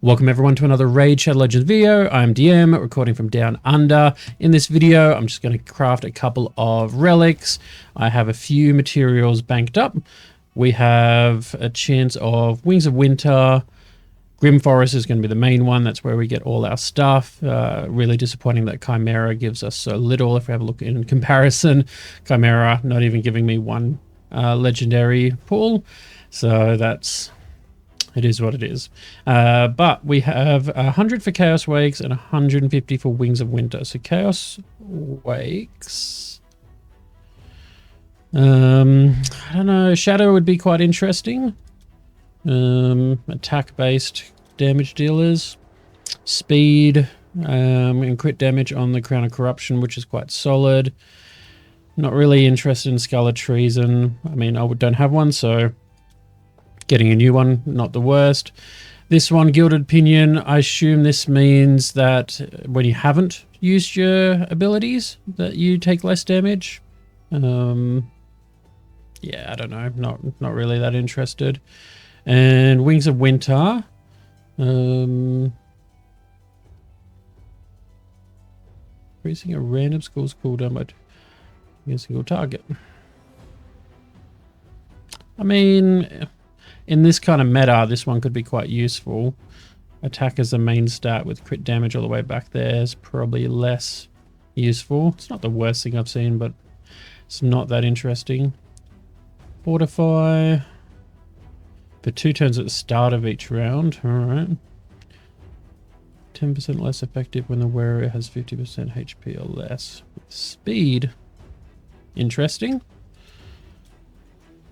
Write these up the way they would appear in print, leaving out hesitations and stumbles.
Welcome everyone to another Raid Shadow Legends video. I'm DM, recording from down under. In this video, I'm just going to craft a couple of relics. I have a few materials banked up. We have a chance of Wings of Winter. Grim Forest is going to be the main one. That's where we get all our stuff. Really disappointing that Chimera gives us so little. If we have a look in comparison, Chimera not even giving me one legendary pool. So that's... it is what it is. But we have 100 for Chaos Wakes and 150 for Wings of Winter. So Chaos Wakes... I don't know. Shadow would be quite interesting. Attack-based damage dealers. Speed. And crit damage on the Crown of Corruption, which is quite solid. Not really interested in Scarlet Treason. I mean, I don't have one, so... getting a new one, not the worst. This one, Gilded Pinion, I assume this means that when you haven't used your abilities, that you take less damage. Yeah, I don't know. Not really that interested. And Wings of Winter. Increasing a random skill's cooldown by a single target. I mean... in this kind of meta, this one could be quite useful. Attack as the main stat with crit damage all the way back there is probably less useful. It's not the worst thing I've seen, but it's not that interesting. Fortify. For 2 turns at the start of each round. Alright. 10% less effective when the wearer has 50% HP or less. Speed. Interesting.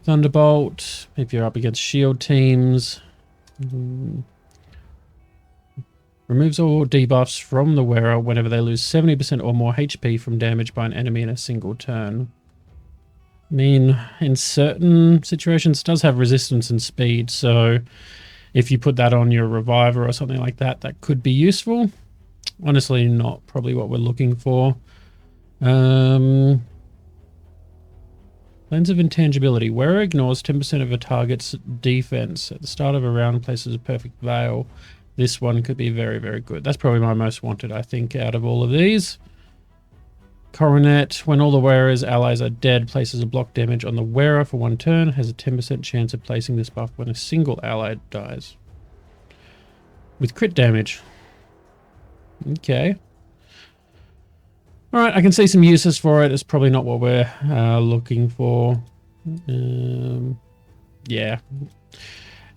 Thunderbolt, if you're up against shield teams. Removes all debuffs from the wearer whenever they lose 70% or more HP from damage by an enemy in a single turn. I mean, in certain situations, it does have resistance and speed, so if you put that on your reviver or something like that, that could be useful. Honestly, not probably what we're looking for. Lens of Intangibility. Wearer ignores 10% of a target's defense. At the start of a round, places a perfect veil. This one could be very, very good. That's probably my most wanted, I think, out of all of these. Coronet. When all the wearer's allies are dead, places a block damage on the wearer for 1 turn. Has a 10% chance of placing this buff when a single ally dies. With crit damage. Okay. Alright, I can see some uses for it. It's probably not what we're looking for. Yeah.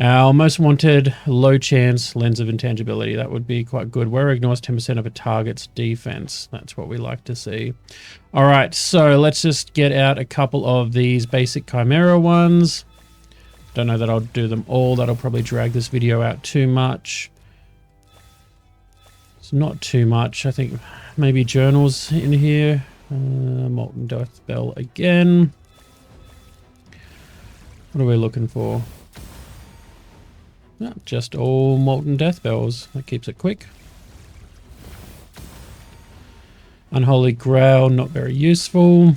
Our most wanted, low chance, Lens of Intangibility. That would be quite good. Wearer ignores 10% of a target's defense. That's what we like to see. Alright, so let's just get out a couple of these basic Chimera ones. Don't know that I'll do them all. That'll probably drag this video out too much. It's not too much. I think maybe journals in here. Molten Death Bell again. What are we looking for? Oh, just all Molten Death Bells. That keeps it quick. Unholy Grail, not very useful.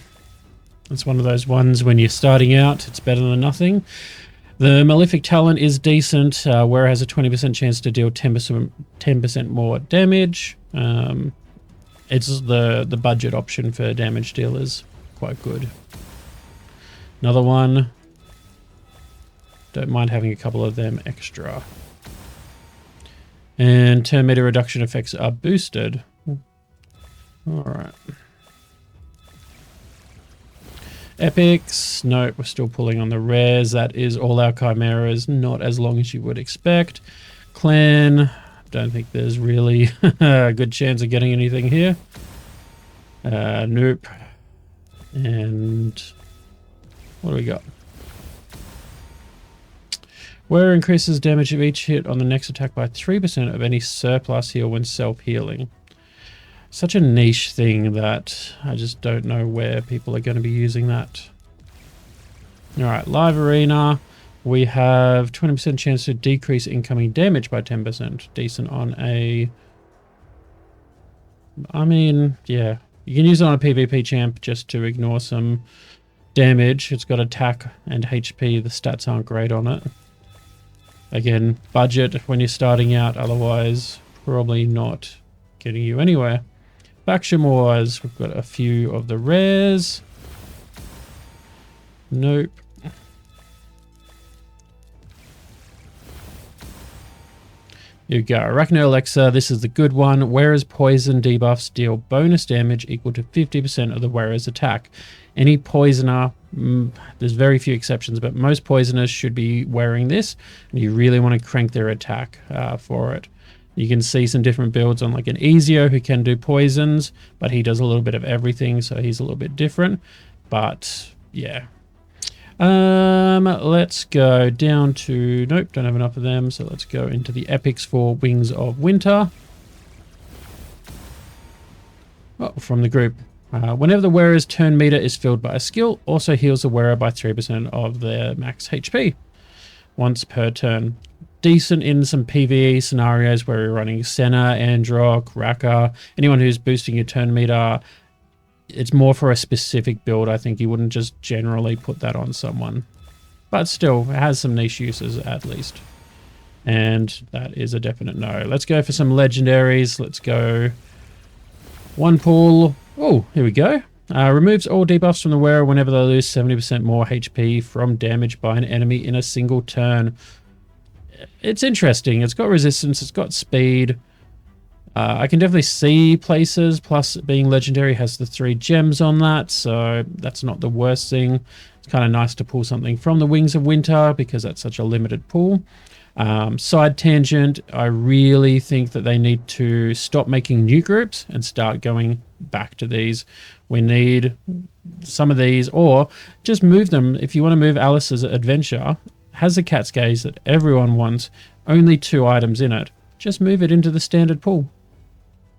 It's one of those ones when you're starting out, it's better than nothing. The Malefic Talent is decent, where it has a 20% chance to deal 10% more damage. It's the budget option for damage dealers. Quite good. Another one. Don't mind having a couple of them extra. And turn meter reduction effects are boosted. Alright. Epics. No, we're still pulling on the rares. That is all our Chimeras. Not as long as you would expect. Clan. Don't think there's really a good chance of getting anything here. Nope. And what do we got? Wearer increases damage of each hit on the next attack by 3% of any surplus heal when self-healing. Such a niche thing that I just don't know where people are going to be using that. Alright, Live Arena. We have 20% chance to decrease incoming damage by 10%. Decent on a... I mean, yeah. You can use it on a PvP champ just to ignore some damage. It's got attack and HP. The stats aren't great on it. Again, budget when you're starting out, otherwise probably not getting you anywhere. Faction Wars, we've got a few of the rares. Nope. Here we go. Arachno Alexa, this is the good one. Wearer's poison debuffs deal bonus damage equal to 50% of the wearer's attack. Any poisoner, there's very few exceptions, but most poisoners should be wearing this. And you really want to crank their attack for it. You can see some different builds on like an Ezio who can do poisons, but he does a little bit of everything, so he's a little bit different. But yeah. Let's go down to, nope, don't have enough of them, so let's go into the epics for Wings of Winter. Oh, from the group. Whenever the wearer's turn meter is filled by a skill, also heals the wearer by 3% of their max HP once per turn. Decent in some PvE scenarios where you're running Senna, Androck, Raka, anyone who's boosting your turn meter. It's more for a specific build. I think you wouldn't just generally put that on someone. But still, it has some niche uses at least. And that is a definite no. Let's go for some legendaries. Let's go one pool. Oh, here we go. Removes all debuffs from the wearer whenever they lose 70% more HP from damage by an enemy in a single turn. It's interesting. It's got resistance. It's got speed. I can definitely see places, plus being legendary has the 3 gems on that, so that's not the worst thing. It's kind of nice to pull something from the Wings of Winter because that's such a limited pool. Side tangent, I really think that they need to stop making new groups and start going back to these. We need some of these, or just move them. If you want to move Alice's Adventure, has a Cat's Gaze that everyone wants, only 2 items in it. Just move it into the standard pool.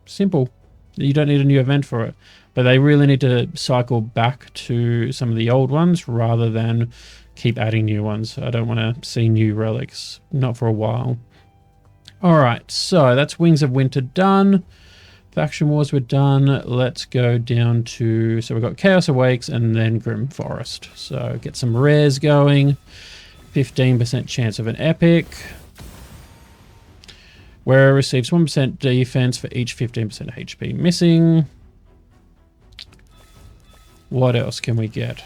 Simple. You don't need a new event for it. But they really need to cycle back to some of the old ones rather than keep adding new ones. I don't want to see new relics. Not for a while. Alright, so that's Wings of Winter done. Faction Wars were done. Let's go down to... So we've got Chaos Awakes and then Grim Forest. So get some rares going. 15% chance of an epic. Wearer receives 1% defense for each 15% HP missing. What else can we get?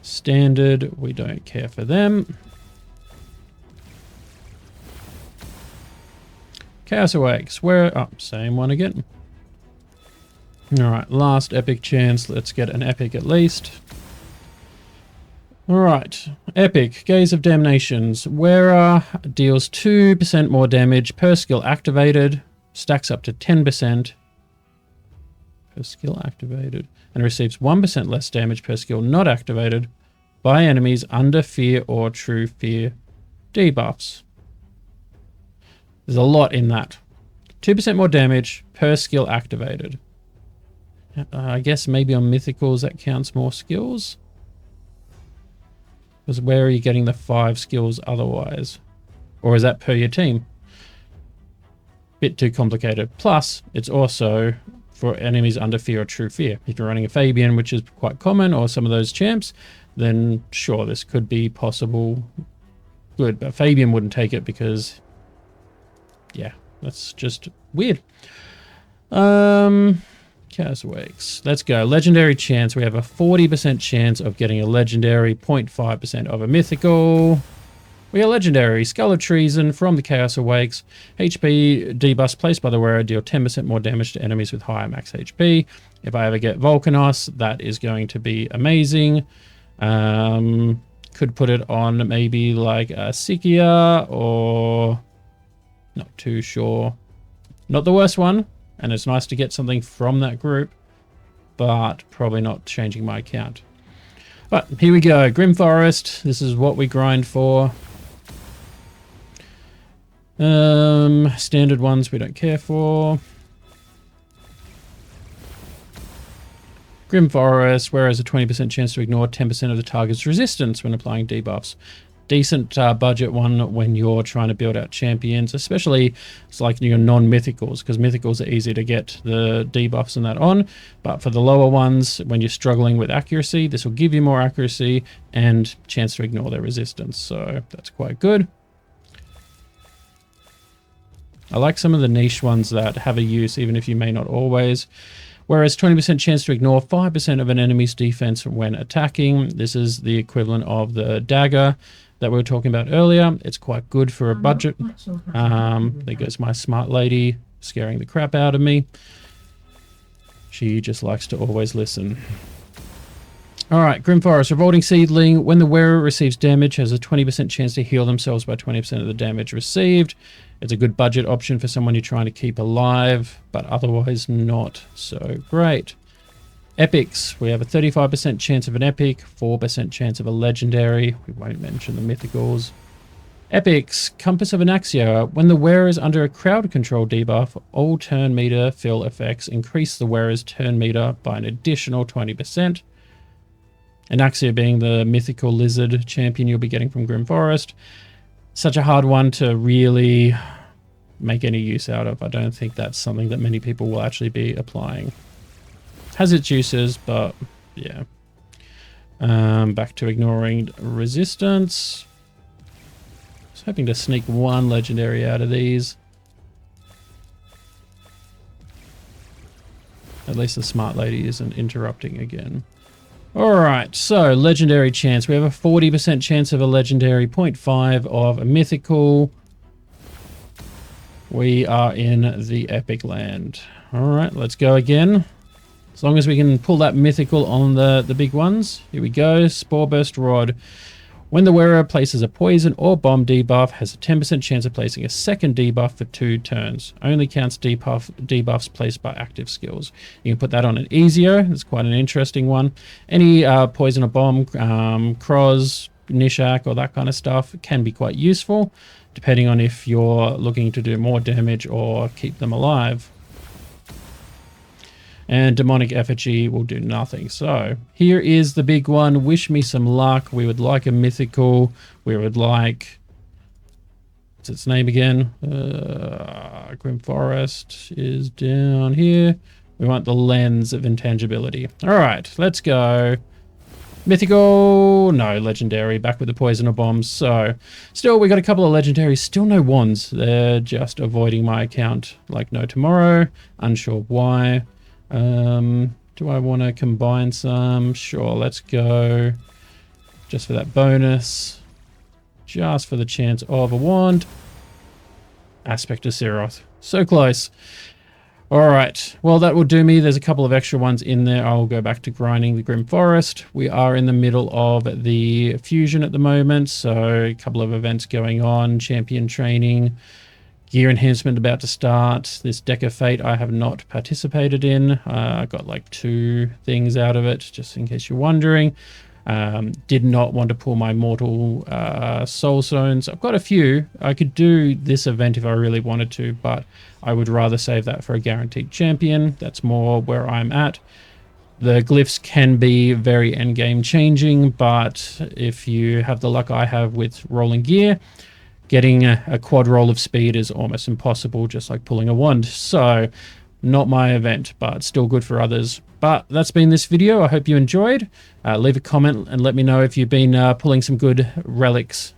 Standard, we don't care for them. Chaos Awakes, same one again. Alright, last epic chance. Let's get an epic at least. Alright, epic, Gaze of Damnations. Wearer deals 2% more damage per skill activated, stacks up to 10% per skill activated, and receives 1% less damage per skill not activated by enemies under fear or true fear debuffs. There's a lot in that. 2% more damage per skill activated. I guess maybe on mythicals that counts more skills. Because where are you getting the 5 skills otherwise? Or is that per your team? Bit too complicated. Plus, it's also for enemies under fear or true fear. If you're running a Fabian, which is quite common, or some of those champs, then sure, this could be possible. Good, but Fabian wouldn't take it because, yeah, that's just weird. Chaos Awakes. Let's go. Legendary chance. We have a 40% chance of getting a legendary, 0.5% of a mythical. We are legendary. Skull of Treason from the Chaos Awakes. HP debuffs placed by the wearer deal 10% more damage to enemies with higher max HP. If I ever get Volcanos, that is going to be amazing. Could put it on maybe like a Sikia or... Not too sure. Not the worst one. And it's nice to get something from that group, but probably not changing my account. But here we go. Grim Forest. This is what we grind for. Standard ones we don't care for. Grim Forest, whereas a 20% chance to ignore 10% of the target's resistance when applying debuffs. decent budget one when you're trying to build out champions, especially it's like your non-mythicals, because mythicals are easy to get the debuffs and that on, but for the lower ones, when you're struggling with accuracy, this will give you more accuracy and chance to ignore their resistance, so that's quite good. I like some of the niche ones that have a use even if you may not always. Whereas 20% chance to ignore 5% of an enemy's defense when attacking. This is the equivalent of the dagger that we were talking about earlier. It's quite good for a budget. There goes my smart lady scaring the crap out of me. She just likes to always listen. Alright, Grim Forest. Revolting Seedling. When the wearer receives damage, has a 20% chance to heal themselves by 20% of the damage received. It's a good budget option for someone you're trying to keep alive, but otherwise not so great. Epics. We have a 35% chance of an epic, 4% chance of a legendary. We won't mention the mythicals. Epics. Compass of Anaxia. When the wearer is under a crowd control debuff, all turn meter fill effects increase the wearer's turn meter by an additional 20%. Anaxia being the mythical lizard champion you'll be getting from Grim Forest. Such a hard one to really make any use out of. I don't think that's something that many people will actually be applying. Has its uses, but yeah. Back to ignoring resistance. I was hoping to sneak one legendary out of these. At least the smart lady isn't interrupting again. Alright, so legendary chance. We have a 40% chance of a legendary, 0.5 of a mythical. We are in the epic land. Alright, let's go again. As long as we can pull that mythical on the big ones. Here we go, Spore Burst Rod. When the wearer places a poison or bomb debuff, has a 10% chance of placing a second debuff for 2 turns. Only counts debuffs placed by active skills. You can put that on an Ezio. It's quite an interesting one. Any poison or bomb, Croz, Nishak, or that kind of stuff can be quite useful, depending on if you're looking to do more damage or keep them alive. And Demonic Effigy will do nothing. So here is the big one. Wish me some luck. We would like a mythical. We would like... What's its name again? Grim Forest is down here. We want the Lens of Intangibility. All right, let's go. Mythical. No, legendary. Back with the poison or bombs. So still, we got a couple of legendaries. Still no wands. They're just avoiding my account like no tomorrow. Unsure why. Do I want to combine some? Sure, let's go just for that bonus, just for the chance of a wand. Aspect of Seroth, so close. All right, well, that will do me. There's a couple of extra ones in there. I'll go back to grinding the Grim Forest. We are in the middle of the fusion at the moment, so a couple of events going on, champion training, gear enhancement about to start. This Deck of Fate I have not participated in. I got like 2 things out of it, just in case you're wondering. Did not want to pull my Mortal Soul Stones. I've got a few. I could do this event if I really wanted to, but I would rather save that for a guaranteed champion. That's more where I'm at. The glyphs can be very endgame changing, but if you have the luck I have with rolling gear, getting a quad roll of speed is almost impossible, just like pulling a wand. So, not my event, but still good for others. But that's been this video. I hope you enjoyed. Leave a comment and let me know if you've been pulling some good relics